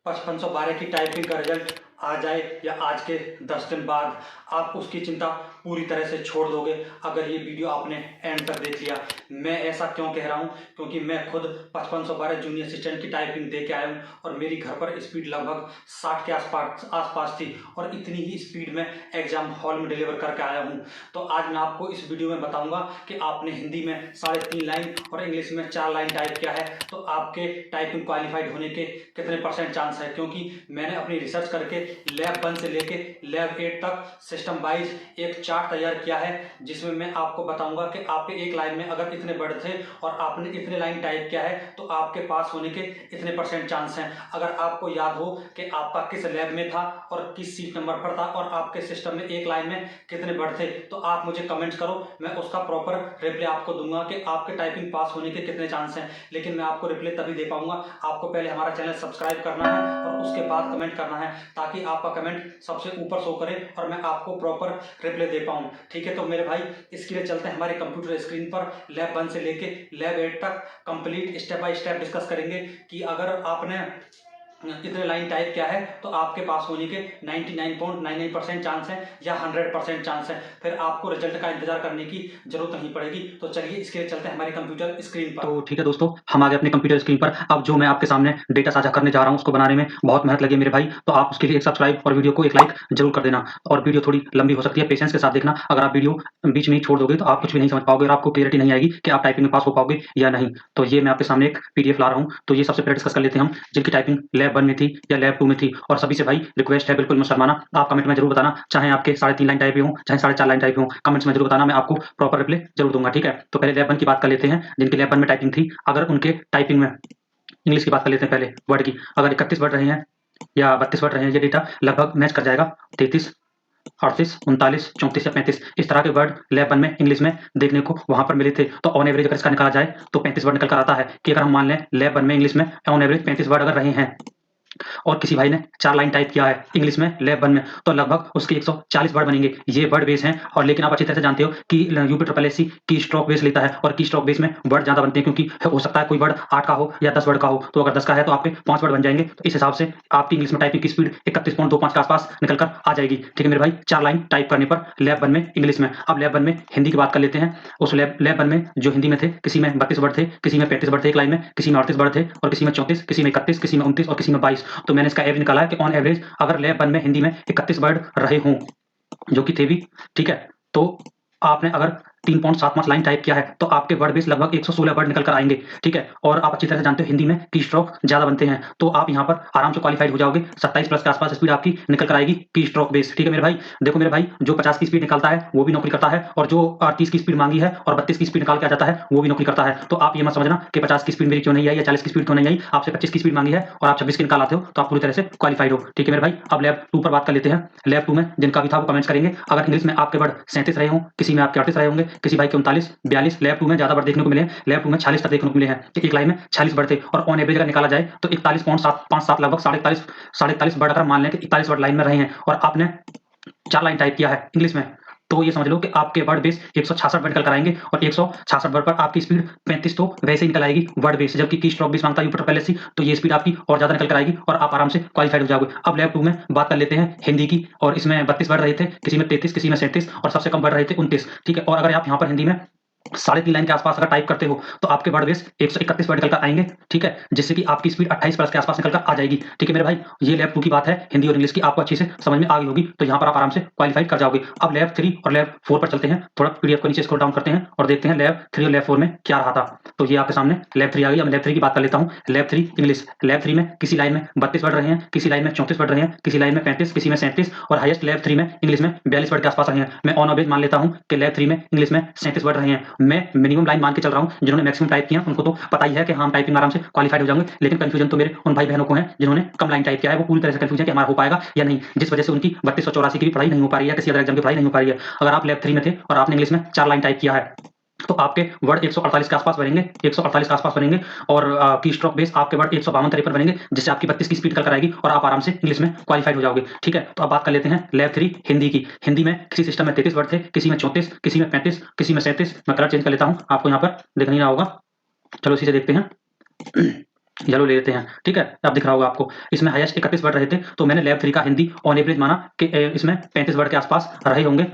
5512 की टाइपिंग का रिजल्ट आ जाए या आज के 10 दिन बाद, आप उसकी चिंता पूरी तरह से छोड़ दोगे अगर ये वीडियो आपने एंड तक देख लिया। मैं ऐसा क्यों कह रहा हूँ, क्योंकि मैं खुद 5512 जूनियर असिस्टेंट की टाइपिंग दे के आया हूँ और मेरी घर पर स्पीड लगभग 60 के आसपास थी और इतनी ही स्पीड में एग्जाम हॉल में डिलीवर करके आया हूँ। तो आज मैं आपको इस वीडियो में बताऊंगा कि आपने हिंदी में 3.5 लाइन और इंग्लिश में 4 लाइन टाइप किया है तो आपके टाइपिंग क्वालिफाइड होने के कितने % चांस है। क्योंकि मैंने अपनी रिसर्च करके लैब 1 से लेके लैब 8 तक सिस्टम वाइज एक चार्ट तैयार किया है, जिसमें मैं आपको बताऊंगा कि आपके एक लाइन में अगर इतने वर्ड थे और आपने इतने लाइन टाइप किया है तो आपके पास होने के इतने % चांस हैं। अगर आपको याद हो कि आपका किस लैब में था और किस सीट नंबर पर था और आपके सिस्टम में एक लाइन में कितने वर्ड थे, तो आप मुझे कमेंट करो, मैं उसका प्रॉपर रिप्लाई आपको दूंगा कि आपके टाइपिंग पास होने के कितने चांस हैं। लेकिन मैं आपको रिप्लाई तभी दे पाऊंगा, आपको पहले हमारा चैनल सब्सक्राइब करना है और उसके बाद कमेंट करना है, ताकि आपका कमेंट सबसे ऊपर शो करे और मैं आपको प्रॉपर रिप्लाई दे पाऊँ। ठीक है, तो मेरे भाई इसके लिए चलते हैं हमारे कंप्यूटर स्क्रीन पर। लैब 1 से लेके लैब 8 तक complete step by step discuss करेंगे कि अगर आपने इतने लाइन टाइप किया है तो आपके पास होने के 99.99% चांस है या 100% चांस है। फिर आपको रिजल्ट का इंतजार करने की जरूरत नहीं पड़ेगी। तो चलिए इसके लिए चलते हैं हमारे कंप्यूटर स्क्रीन पर। तो ठीक है दोस्तों, हम आ गए अपने कंप्यूटर स्क्रीन पर। अब जो मैं आपके सामने डेटा साझा करने जा रहा हूँ उसको बनाने में बहुत मेहनत लगी मेरे भाई, तो आप उसके लिए एक सब्सक्राइब और वीडियो को एक लाइक जरूर कर देना। और वीडियो थोड़ी लंबी हो सकती है, पेशेंस के साथ देखना। अगर आप वीडियो बीच में ही छोड़ दोगे तो आप कुछ भी नहीं समझ पाओगे और आपको क्लियरिटी नहीं आएगी कि आप टाइपिंग में पास हो पाओगे या नहीं। तो ये मैं आपके सामने एक पीडीएफ ला रहा हूँ, तो ये सबसे पहले डिस्कस कर लेते हैं हम, जिनकी टाइपिंग लैब 1 में थी या लैब 2 में थी। और सभी से भाई रिक्वेस्ट है, बिल्कुल मत शर्माना, आप कमेंट में जरूर बताना, चाहे आपके 3.5 लाइन टाइप हो, चाहे 4.5 लाइन टाइप हो, कमेंट्स में जरूर बताना, मैं आपको प्रॉपर रिप्लाई जरूर दूंगा। ठीक है, तो पहले लैब 1 की बात कर लेते हैं, जिनकी लैब 1 में टाइपिंग थी। अगर उनके टाइपिंग में इंग्लिश की बात कर लेते हैं पहले वर्ड की, अगर 31 वर्ड रहे हैं या 32 वर्ड रहे हैं, ये डेटा लगभग मैच कर जाएगा। 33, 38, 39, 34 या 35 इस तरह के वर्ड लैब 1 में इंग्लिश में देखने को वहां पर मिले थे। तो ऑन एवरेज अगर इसका निकाला जाए तो 35 वर्ड निकल कर आता है कि अगर हम मान लें लैब 1 में इंग्लिश में ऑन एवरेज 35 वर्ड अगर रहे हैं और किसी भाई ने 4 लाइन टाइप किया है इंग्लिश में लैब 1 में, तो लगभग उसके 140 वर्ड बनेंगे। ये वर्ड बेस हैं। और लेकिन आप अच्छी तरह से जानते हो कि यूपी ट्रिपल एससी की स्ट्रोक बेस लेता है और की स्ट्रोक बेस में वर्ड ज्यादा बनते हैं, क्योंकि हो सकता है कोई वर्ड 8 का हो या 10 वर्ड का हो। तो अगर 10 का है तो आपके 5 वर्ड बन जाएंगे। तो इस हिसाब से आपकी इंग्लिश में टाइपिंग की स्पीड 31.25 के आसपास निकल कर आ जाएगी। ठीक है मेरे भाई, 4 लाइन टाइप करने पर लैब 1 में इंग्लिश में। अब लैब 1 में हिंदी की बात कर लेते हैं। उस लैब 1 में जो हिंदी में थे, किसी में 32 वर्ड थे, किसी में 35 वर्ड थे एक लाइन में, किसी में 38 वर्ड थे और किसी में 34, किसी में 31, किसी में 29 और किसी में 22। तो मैंने इसका एवरेज निकाला है कि ऑन एवरेज अगर लैब 1 में हिंदी में 31 वर्ड रहे हों, जो कि थे भी, ठीक है, तो आपने अगर 3.75 लाइन टाइप किया है तो आपके वर्ड बेस लगभग 116 वर्ड निकल कर आएंगे। ठीक है, और आप अच्छी तरह से जानते हो हिंदी में की स्ट्रोक ज्यादा बनते हैं, तो आप यहाँ पर आराम से क्वालिफाइड हो जाओगे। 27 प्लस के आसपास स्पीड आपकी निकल कर आएगी की स्ट्रोक बेस। ठीक है मेरे भाई, देखो मेरे भाई, जो 50 की स्पीड निकालता है वो भी नौकरी करता है, और जो 30 की स्पीड मांगी है और 32 की स्पीड निकाल के आ जाता है वो भी नौकरी करता है। तो आप ये मत समझना कि 50 की स्पीड मेरी क्यों नहीं आई या 40 की स्पीड क्यों नहीं आई, आपसे 25 की स्पीड मांगी है और आप 26 की निकाल आते हो तो आप पूरी तरह से क्वालिफाइड हो। ठीक है मेरे भाई, अब लैब 2 पर बात कर लेते हैं। लैब 2 में जिनका भी था वो कमेंट्स करेंगे। अगर इंग्लिश में आपके वर्ड 37 रहे हों, किसी में आपके 38 रहे होंगे, किसी भाई के 39, 42, लैब 2 में ज्यादा वर्ड देखने को मिले हैं। लैब 2 में 46 तक देखने को मिले हैं कि एक लाइन में 46 वर्ड थे और ऑन एवरेज अगर निकाला जाए तो 41.757 लगभग 41.5 वर्ड अगर मान लें कि 41 वर्ड लाइन में रहे हैं और आपने 4 लाइन टाइप किया है इंग्लिश में, तो ये समझ लो कि आपके वर्ड बेस 166 वर्ड निकल कर आएंगे और 166 वर्ड पर आपकी स्पीड 35 तो वैसे ही निकल आएगी वर्ड बेस, जबकि की स्ट्रोक बेस मांगता है यूपी पहले से, तो ये स्पीड आपकी और ज्यादा निकल कर आएगी और आप आराम से क्वालिफाइड हो जाओगे। अब लैब 2 में बात कर लेते हैं हिंदी की, और इसमें 32 वर्ड रहे थे, किसी में 33, किसी में 37 और सबसे कम वर्ड रहे थे 29। ठीक है, और अगर आप यहाँ पर हिंदी में 3.5 लाइन के आसपास अगर टाइप करते हो तो आपके वर्ड बेस 131 वर्ड निकल कर आएंगे। ठीक है, जिससे कि आपकी स्पीड 28 प्लस के आसपास निकल कर आ जाएगी। ठीक है मेरे भाई, ये लैब 2 की बात है, हिंदी और इंग्लिश की आपको अच्छे से समझ में आ गई होगी, तो यहाँ पर आप आराम से क्वालिफाइड कर जाओगे। अब लैब 3 और लैब 4 पर चलते हैं, थोड़ा पीडीएफ को नीचे स्क्रॉल डाउन करते हैं और देखते हैं लैब 3 और लैब 4 में क्या रहा था। तो ये आपके सामने लैब 3 आ गई। अब लैब 3 की बात कर लेता हूँ। लैब 3 इंग्लिश, लैब 3 में किसी लाइन में 32 वर्ड रहे हैं, किसी लाइन में 34 वर्ड रहे हैं, किसी लाइन में 35, किसी में 37 और हाईएस्ट लैब 3 में इंग्लिश में 42 वर्ड के आसपास रहे हैं। मैं ऑन एवरेज मान लेता हूँ कि लैब 3 में इंग्लिश में 37 वर्ड रहे हैं। मैं मिनिमम लाइन मान के चल रहा हूँ, जिन्होंने मैक्सिमम टाइप किया उनको तो पता ही है कि हम टाइपिंग आराम से क्वालिफाइड हो जाएंगे, लेकिन कंफ्यूजन तो मेरे उन भाई बहनों को है जिन्होंने कम लाइन टाइप किया है। वो पूरी तरह से कंफ्यूजन है कि हमारा हो पाएगा या नहीं, जिस वजह से उनकी 3284 की भी पढ़ाई नहीं हो पा रही है, किसी अदर एग्जाम की पढ़ाई नहीं हो पा रही है। अगर आप लैब 3 में थे और आपने इंग्लिश में 4 लाइन टाइप किया है तो आपके वर्ड 148 के आसपास बनेंगे, 148 के आसपास बनेंगे और की स्ट्रोक बेस आपके वर्ड 152-53 बनेंगे, जिससे आपकी 32 की स्पीड निकल कर आएगी और आप आराम से इंग्लिश में क्वालिफाइड हो जाओगे। ठीक है, तो अब बात कर लेते हैं लैब 3 हिंदी की। हिंदी में किसी सिस्टम में 33 वर्ड थे, किसी में 34, किसी में 35, किसी में 37। मैं कलर चेंज कर लेता हूँ, आपको यहाँ पर दिख नहीं रहा होगा, चलो इसी से देखते हैं। येलो ले लेते हैं, ठीक है? अब दिख रहा होगा आपको। इसमें हाईएस्ट 31 वर्ड रहे थे, तो मैंने लैब 3 का हिंदी ऑन एवरेज माना कि इसमें 35 वर्ड के आसपास रहे होंगे।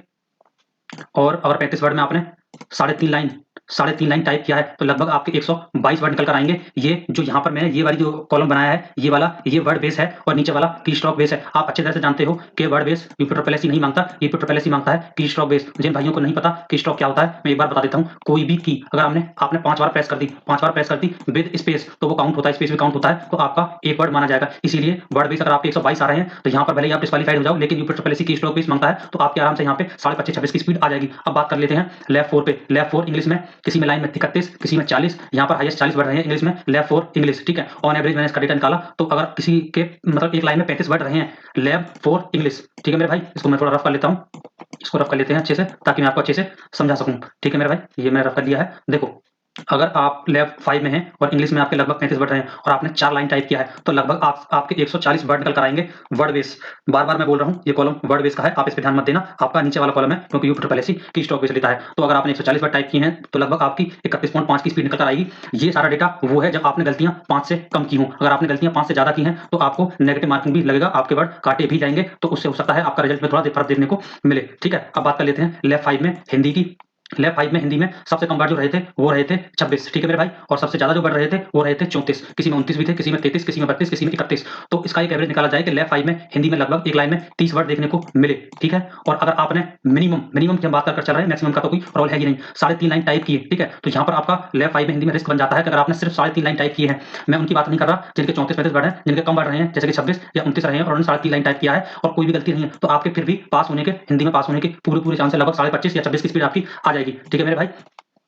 और अगर 35 वर्ड में आपने साढ़े तीन लाइन टाइप किया है, तो लगभग आपके 122 वर्ड निकल कर आएंगे। ये जो यहाँ पर मैंने ये वाली जो कॉलम बनाया है, ये वर्ड बेस है और नीचे वाला की स्ट्रोक बेस है। आप अच्छे तरह से जानते हो कि वर्ड बेस यूपीट्रोपेलेसी नहीं मांगता, यूपीट्रोपेलेसी मांगता है की स्ट्रोक बेस। जिन भाइयों को नहीं पता की स्ट्रोक क्या होता है, मैं एक बार बता देता हूँ। कोई भी की अगर आपने 5 बार प्रेस कर दी विद स्पेस, तो वो काउंट होता है, स्पेस भी काउंट होता है, तो आपका एक वर्ड माना जाएगा। इसीलिए वर्ड बेस अगर आपके 122 आ रहे हैं, तो यहाँ पर भले ही आप डिस्क्वालीफाइड हो जाओ, लेकिन यूपीट्रोपेलेसी की स्ट्रोक बेस मांगता है, तो आपके आराम से यहाँ पे 25.5-26 की स्पीड आ जाएगी। अब बात कर लेते हैं लैब 4 पे। लैब 4 इंग्लिश में किसी में लाइन में 31, किसी में 40, यहाँ पर हाईएस्ट 40 वर्ड रहे हैं इंग्लिश में। लैब 4 इंग्लिश, ठीक है? ऑन एवरेज मैंने इसका डेटा निकाला, तो अगर किसी के मतलब एक लाइन में 35 वर्ड रहे हैं, लैब 4 इंग्लिश, ठीक है मेरे भाई? इसको मैं थोड़ा रफ कर लेता हूँ, इसको रफ कर लेते हैं अच्छे से, ताकि मैं आपको अच्छे से समझा सकूं। ठीक है मेरे भाई, ये मैंने रफ कर लिया है। देखो, अगर आप लैब 5 में हैं और इंग्लिश में आपके लगभग 35 वर्ड रहे हैं और आपने 4 लाइन टाइप किया है, तो लगभग आपके 140 वर्ड निकल कर आएंगे। वर्ड बेस, बार-बार मैं बोल रहा हूँ, ये कॉलम वर्ड बेस का है, आप इस पे ध्यान मत देना। आपका नीचे वाला कॉलम है, क्योंकि यूपीट्रोपेलेसी की स्ट्रोक बेस लेता है। तो अगर आपने 140 वर्ड टाइप किए हैं, तो लगभग आपकी 31.5 की स्पीड निकल कर आएगी। ये सारा डेटा वो है जब आपने गलतियां 5 से कम की हों। अगर आपने गलतियां 5 से ज्यादा की हैं, तो आपको नेगेटिव मार्किंग भी लगेगा, आपके वर्ड काटे भी जाएंगे, तो उससे हो सकता है आपका रिजल्ट में थोड़ा फर्क देखने को मिले। ठीक है, अब बात कर लेते हैं लैब 5 में हिंदी की। लैब 5 में हिंदी में सबसे कम वर्ड जो रहे थे, वो रहे थे 26, ठीक है मेरे भाई? और सबसे ज्यादा जो वर्ड रहे थे, वो रहे थे 34। किसी में 29 भी थे, किसी में 33, किसी में 32, किसी में 31। तो इसका एक एवरेज निकाला जाए कि लैब 5 में हिंदी में लगभग एक लाइन में 30 वर्ड देखने को मिले, ठीक है? और अगर आपने मिनिमम की हम बात कर चल रहे हैं, मैक्सिमम का तो कोई रोल है ही नहीं, 3.5 लाइन टाइप किए, ठीक है? तो यहाँ पर आपका लैब 5 में हिंदी में रिस्क बन जाता है कि अगर आपने सिर्फ 3.5 लाइन टाइप किए हैं, मैं उनकी बात नहीं कर रहा जिनके 34-35 वर्ड हैं, जिनके कम वर्ड रहे हैं, जैसे कि 26 या 29 रहे हैं और उन्होंने 3.5 लाइन टाइप किया है और कोई भी गलती नहीं है, तो आपके फिर भी पास होने के, हिंदी में पास होने के पूरे चांस है। लगभग 25.5 या 26 की स्पीड आपकी आ जाएगी, ठीक है मेरे भाई?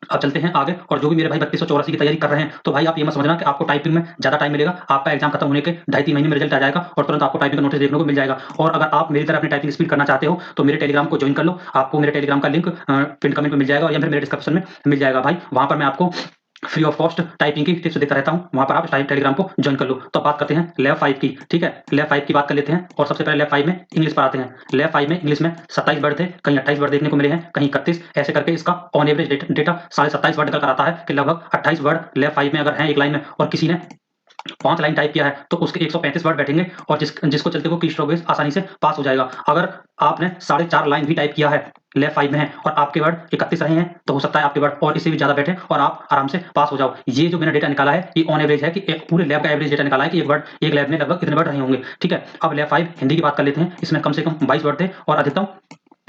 अब चलते हैं आगे। और जो भी मेरे भाई 3284 की तैयारी कर रहे हैं, तो भाई आप ये मत समझना कि आपको टाइपिंग में ज़्यादा टाइम मिलेगा। आपका एग्जाम खत्म होने के 2.5-3 महीने में रिजल्ट आ जाएगा और तुरंत आपको टाइपिंग का नोटिस देखने को मिल जाएगा। और अगर आप मेरी तरह अपनी टाइपिंग स्पीड करना चाहते हो, तो मेरे टेलीग्राम को ज्वाइन कर लो। आपको मेरे टेलीग्राम का लिंक पिन कमेंट में मिल जाएगा या फिर मेरे डिस्क्रिप्शन में मिल जाएगा भाई। वहाँ पर मैं आपको फ्री ऑफ कॉस्ट टाइपिंग की टिप्स देता रहता हूँ, वहाँ पर आप टेलीग्राम को ज्वाइन कर लो। तो बात करते हैं लैब 5 की, ठीक है? लैब 5 की बात कर लेते हैं और सबसे पहले लैब 5 में इंग्लिश पर आते हैं। लैब 5 में इंग्लिश में 27 वर्ड थे, कहीं 28 वर्ड देखने को मिले हैं, कहीं 31, ऐसे करके इसका ऑन एवरेज डेटा 27.5 वर्ड निकल कर आता है कि लगभग 28 वर्ड लैब 5 में अगर हैं एक लाइन में और किसी ने 5 लाइन टाइप किया है, तो उसके 135 वर्ड बैठेंगे और जिसको चलते वो की स्ट्रोक बेस आसानी से पास हो जाएगा। अगर आपने 4.5 लाइन भी टाइप किया है, लैब 5 में है और आपके वर्ड 31 रहे हैं, तो हो सकता है आपके वर्ड और इससे भी ज़्यादा बैठे और आप आराम से पास हो जाओ। ये जो मैंने डेटा निकाला है, ये ऑन एवरेज है कि एक पूरे लैब का एवरेज डेटा निकाला है कि एक लैब में लगभग इतने वर्ड रहे होंगे, ठीक है? अब लैब 5 हिंदी की बात कर लेते हैं। इसमें कम से कम 22 वर्ड थे और अधिकतम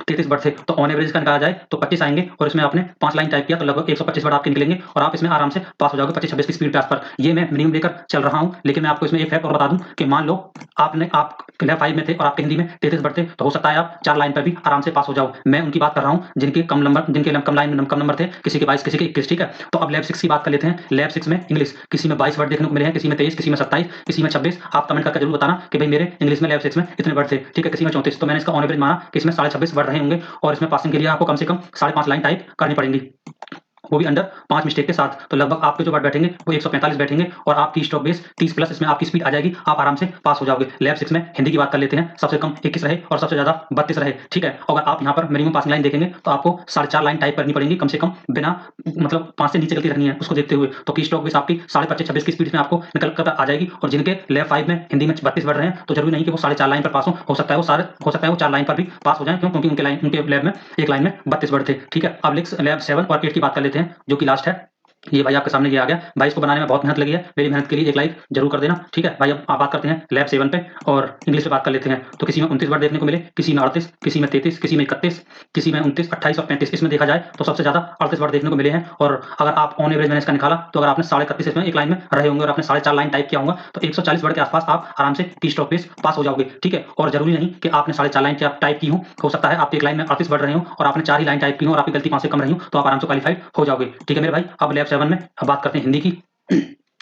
33 वर्ड थे, तो ऑन एवरेज का निकाला जाए तो 25 आएंगे और इसमें आपने 5 लाइन टाइप किया, तो लगभग 125 वर्ड आपके निकलेंगे और आप इसमें आराम से पास हो जाओगे 25-26 की स्पीड पे आस-पास। ये मैं मिनिमम लेकर चल रहा हूँ, लेकिन मैं आपको इसमें एक फैक्ट और बता दूं कि मान लो आप लैब 5 में थे और आपके हिंदी में 33 वर्ड थे, तो हो सकता है आप 4 लाइन पर भी आराम से पास हो जाओ। मैं उनकी बात कर रहा हूँ जिनके कम नंबर थे, किसी के 22, किसी के 21, ठीक है? तो अब लैब 6 की बात कर लेते हैं। लैब 6 में इंग्लिश, किसी में 22 वर्ड देखने को मिले हैं, किसी में 23, किसी में 27, किसी में 26। आप कमेंट करके जरूर बताना कि भाई मेरे इंग्लिश में लैब 6 में इतने वर्ड थे, ठीक है? किसी में 34, तो मैंने इसका ऑन एवरेज माना कि इसमें 26.5 वर्ड रहे होंगे और इसमें पासिंग के लिए आपको कम से कम 5.5 लाइन टाइप करनी पड़ेंगी, वो भी अंडर 5 मिस्टेक के साथ। तो लगभग आपके जो वर्ड बैठेंगे वो 145 बैठेंगे और आपकी स्ट्रोक बेस 30 प्लस इसमें आपकी स्पीड आ जाएगी, आप आराम से पास हो जाओगे। लैब 6 में हिंदी की बात कर लेते हैं। सबसे कम 21 रहे और सबसे ज़्यादा 32 रहे, ठीक है? अगर आप यहाँ पर मिनिमम पासिंग लाइन देखेंगे, तो आपको 4.5 लाइन टाइप करनी पड़ेंगी कम से कम, बिना मतलब 5 से नीचे गलती रखनी है उसको देखते हुए। तो की स्ट्रोक बेस आपकी 25.5-26 की स्पीड में आपको निकल कर आ जाएगी। और जिनके लैब 5 में हिंदी में 32 वर्ड रहे हैं, तो जरूरी नहीं कि वो 4.5 लाइन पर पास हो सकता है वो 4 लाइन पर भी पास हो जाए, क्यों? क्योंकि उनके लैब में एक लाइन में 32 वर्ड थे, ठीक है? अब लैब 7 और 8 की बात कर लेते हैं, जो कि लास्ट है। ये भाई आपके सामने ये आ गया। भाई इसको बनाने में बहुत मेहनत लगी है, मेरी मेहनत के लिए एक लाइक जरूर कर देना, ठीक है भाई? अब आप बात करते हैं लैब 7 पे और इंग्लिश पे बात कर लेते हैं। तो किसी में 29 वर्ड देखने को मिले, किसी में 38, किसी में 33, किसी में 31, किसी में 29, 28 और 35। इसमें देखा जाए तो सबसे ज्यादा 38 वर्ड देखने को मिले हैं। और अगर आप ऑन एवरेज मैंने इसका निकाला, तो अगर आपने 31.5 इसमें एक लाइन में रहे होंगे और आपने 4.5 लाइन टाइप किया होगा, तो 140 वर्ड के आसपास आप आराम से की स्ट्रोक बेस पास हो जाओगे, ठीक है? और जरूरी नहीं कि आपने 4.5 लाइन टाइप की हो सकता है आप एक लाइन में 38 वर्ड रहे हो और आपने 4 ही लाइन टाइप की हो और आपकी गलती 5 से कम रही हो, तो आप आराम से क्वालिफाइड हो जाओगे, ठीक है मेरे भाई? अब लैब 7 में अब बात करते हैं हिंदी की।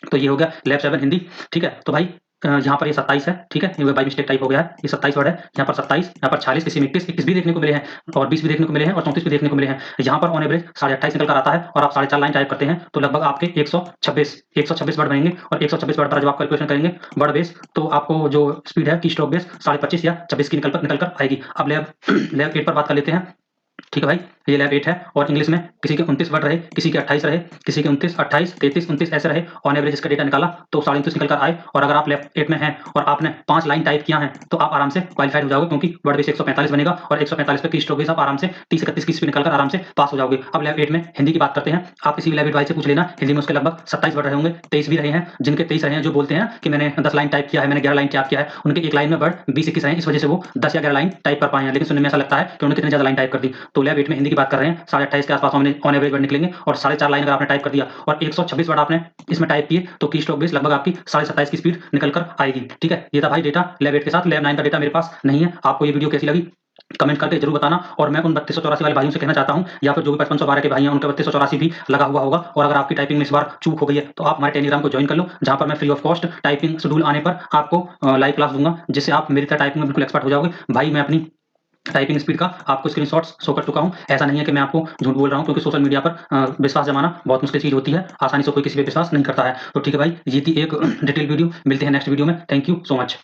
तो ये हो गया लैब 7 हिंदी, ठीक है? तो भाई यहाँ पर ये 27 है, ठीक है? ये बाय मिस्टेक टाइप हो गया है, ये 27 वर्ड है। यहाँ पर 27, यहाँ पर 46, किसी में 21 भी देखने को मिले हैं और 20 भी देखने को मिले हैं और 34 भी देखने को मिले हैं। यहाँ पर ऑन एवरेज 28.5 निकल कर आता है और आप 4.5 लाइन टाइप करते हैं, तो लगभग आपके 126 वर्ड बनेंगे और 126 वर्ड पर जब आप कैलकुलेशन करेंगे वर्ड बेस, तो आपको जो स्पीड है की स्ट्रोक बेस 25.5 या 26 की निकल कर आएगी। अब लैब 8 पर बात कर लेते हैं। ठीक है भाई, ये लैब 8 है और इंग्लिश में किसी के 29 वर्ड रहे, किसी के 28 रहे, किसी के 29, 28, 33, 29 ऐसे रहे, ऑन एवरेज इसका डेटा निकाला तो 29.5 निकल कर आए। और अगर आप लैब 8 में हैं और आपने 5 लाइन टाइप किया है तो आप आराम से क्वालिफाइड हो जाओगे, क्योंकि वर्ड बेस 145 बनेगा और 145 पे की स्ट्रोक बेस आप आराम से 30-31 की स्पीड निकलकर आराम से पास हो जाओगे। अब लैब 8 में हिंदी की बात करते हैं। आप किसी भी लैब 8 भाई से पूछ लेना, हिंदी में उसके लगभग 27 वर्ड रहे होंगे, 23 भी रहे हैं। जिनके 23 रहे हैं, जो बोलते हैं कि मैंने 10 लाइन टाइप किया है, मैंने 11 लाइन टाइप किया है, उनके एक लाइन में वर्ड 20-21 रहे हैं, इस वजह से वो 10 या 11 लाइन टाइप कर पाए हैं। लेकिन सुनने में ऐसा लगता है कि उन्होंने कितनी ज्यादा लाइन टाइप कर दी। तो लैब 8 में हिंदी की बात कर रहे हैं, 28.5 के आसपास ऑन एवरेज वर्ड निकलेंगे और 4.5 लाइन अगर आपने टाइप कर दिया और 126 वर्ड आपने इसमें टाइप किए तो की स्ट्रोक बेस लगभग आपकी 27.5 की स्पीड निकल कर आएगी। ठीक है, ये था भाई डेटा लैब 8 के साथ। लैब 9 का डेटा मेरे पास नहीं है। आपको ये वीडियो कैसी लगी कमेंट करके जरूर बताना। और मैं उन 3284 वाले भाइयों से कहना चाहता हूं, या फिर जो भी 5512 के भाई हैं उनका 3284 भी लगा हुआ होगा, और अगर आपकी टाइपिंग में इस बार चूक हो गई है तो आप हमारे टेलीग्राम को ज्वाइन कर लो, जहां पर मैं free of cost typing schedule आने पर आपको लाइव क्लास दूंगा, जिससे आप मेरी तरह टाइपिंग में बिल्कुल एक्सपर्ट हो जाओगे। भाई मैं अपनी टाइपिंग स्पीड का आपको स्क्रीनशॉट्स शो कर चुका हूं। ऐसा नहीं है कि मैं आपको झूठ बोल रहा हूं, क्योंकि सोशल मीडिया पर विश्वास जमाना बहुत मुश्किल चीज होती है, आसानी से कोई किसी पे विश्वास नहीं करता है। तो ठीक है भाई, ये थी एक डिटेल वीडियो। मिलते हैं नेक्स्ट वीडियो में। Thank you so much.